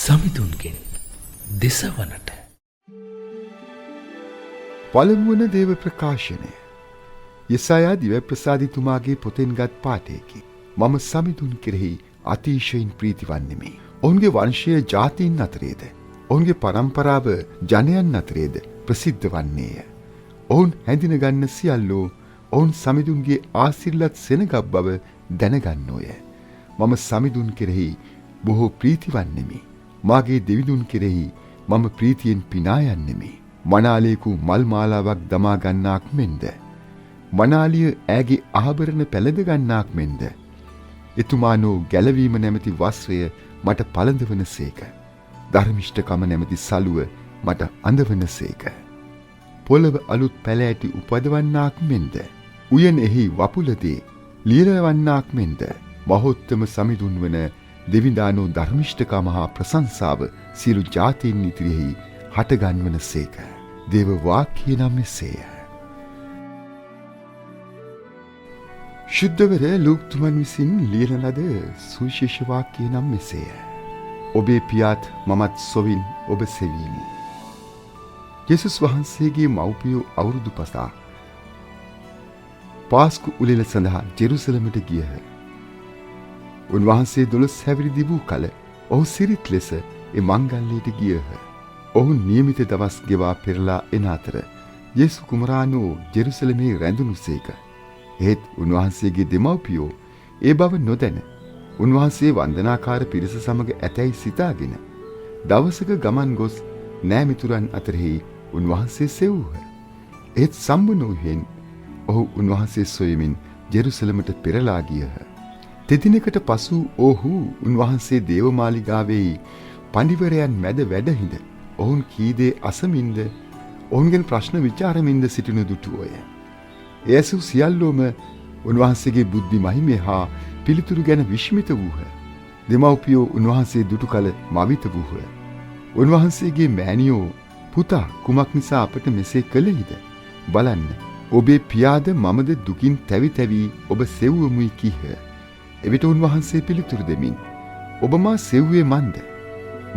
සමිඳුන්ගෙන් දෙසවනට. පළමුවන දේව ප්‍රකාශනය. යසායා දිව්‍යප්‍රසාදිතුමාගේ පොතෙන් ගත් පාඨයකි. මම සමිඳුන් කෙරෙහි අතිශයින් ප්‍රීතිවන්නෙමි. ඔවුන්ගේ වංශය ජාතීන් අතරේද, ඔවුන්ගේ පරම්පරාව ජනයන් අතරේද ප්‍රසිද්ධ වන්නේය. ඔවුන් හැඳින ගන්න සියල්ලෝ ඔවුන් සමිඳුන්ගේ ආසිර්ලත් සෙනගක් බව දැනගන්නෝය. මම සමිඳුන් කෙරෙහි බොහෝ ප්‍රීතිවන්නෙමි. මාගේ දෙවිඳුන් කෙරෙහි මම ප්‍රීතියෙන් පිනා යන්නෙමි. මනාලයෙකු මල් මාලාවක් දමා ගන්නාක් මෙන්ද, මනාලිය ඈගේ ආභරණ පැළඳ ගන්නාක් මෙන්ද, එතුමානෝ ගැලවීම නැමැති වස්ත්‍රය මට පළඳවන සේක. ධර්මිෂ්ඨකම නැමැති සලුව මට අඳවන සේක. පොළව අලුත් පැල ඇටි උපදවන්නාක් මෙන්ද, උයන එහි වපුලදේ ලියලවන්නාක් මෙන්ද, මහෝත්තම සමිඳුන් වන දෙවිඳානෝ ධර්මිෂ්ඨකම හා ප්‍රශංසාව සියලු ජාතීන් ඉදිරියෙහි හටගන්වන සේක. දේව වාක්‍ය නම් මෙසේය. ශුද්ධවර ලූක්තුමන් විසින් ලියන ලද සුවිශේෂ වාක්‍ය නම් මෙසේය. ඔබේ පියාත් මමත් සොවින් ඔබ සෙවීමු. යේසුස් වහන්සේගේ මව්පියෝ අවුරුදු 5 පාස්කු උළෙල සඳහා ජෙරුසලමට ගියහ. උන්වහන්සේ 12 හැවිරිදි වූ කල ඔහු සිරිත් ලෙස ඒ මංගල්‍යයට ගියහ. ඔහු නියමිත දවස් ගෙවා පෙරලා එන අතර යේසු කුමරාණෝ ජෙරුසලමේ රැඳුණුසේක. ඒත් උන්වහන්සේගේ දෙමව්පියෝ ඒ බව නොදැන උන්වහන්සේ වන්දනාකාර පිරිස සමග ඇතැයි සිතාගෙන දවසක ගමන් ගොස් නෑමිතුරන් අතරෙහි උන්වහන්සේ සෙව්වහ. ඒත් සම්බුණුහෙන් ඔහු උන්වහන්සේ සොයමින් ජෙරුසලමට පෙරලා ගියහ. තෙදිනකට පසු ඔහු උන්වහන්සේ දේවමාලිගාවෙහි පඬිවරයන් මැද වැඩහිඳ ඔවුන් කීදේ අසමින්ද ඔවුන්ගෙන් ප්‍රශ්න විචාරමින්ද සිටිනු දුටුවෝය. යේසු සියල්ලෝම උන්වහන්සේගේ බුද්ධි මහිමය හා පිළිතුරු ගැන විශ්මිත වූහ. දෙමව්පියෝ උන්වහන්සේ දුටු කල මවිත වූහ. උන්වහන්සේගේ මෑණියෝ පුතා කුමක් නිසා අපට මෙසේ කළේද? බලන්න, ඔබේ පියාද මමද දුකින් තැවි තැවි ඔබ සෙව්වමුයි කීහ. එවිට උන්වහන්සේ පිළිතුරු දෙමින්, ඔබ මා සෙව්වේ මන්ද?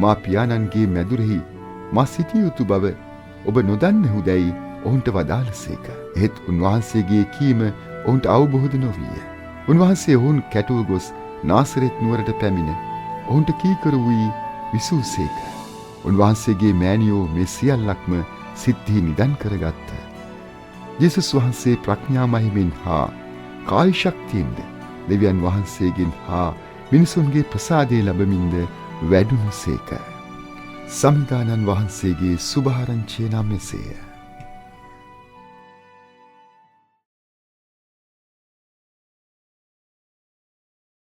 මා පියාණන්ගේ මැදුරෙහි මා සිටිය යුතු බව ඔබ නොදන්නෙහුදැයි ඔවුන්ට වදාළසේක. එහෙත් උන්වහන්සේගේ කීම ඔවුන්ට අවබෝධ නොවිය. උන්වහන්සේ ඔවුන් කැටුව ගොස් නාසරෙත් නුවරට පැමිණ ඔවුන්ට කීකරු වී විසූසේක. උන්වහන්සේගේ මෑණියෝ මේ සියල්ලක්ම සිද්ධි නිදන් කරගත්ත. යේසුස් වහන්සේ ප්‍රඥා මහිමෙන් හා කායි ශක්තියෙන්ද දෙවියන් වහන්සේගෙන් හා මිනිසුන්ගේ ප්‍රසාදය ලැබමින්ද වැඩුණුසේක. සමිඳානන් වහන්සේගේ සුභාරංචිය නම් මෙසේය.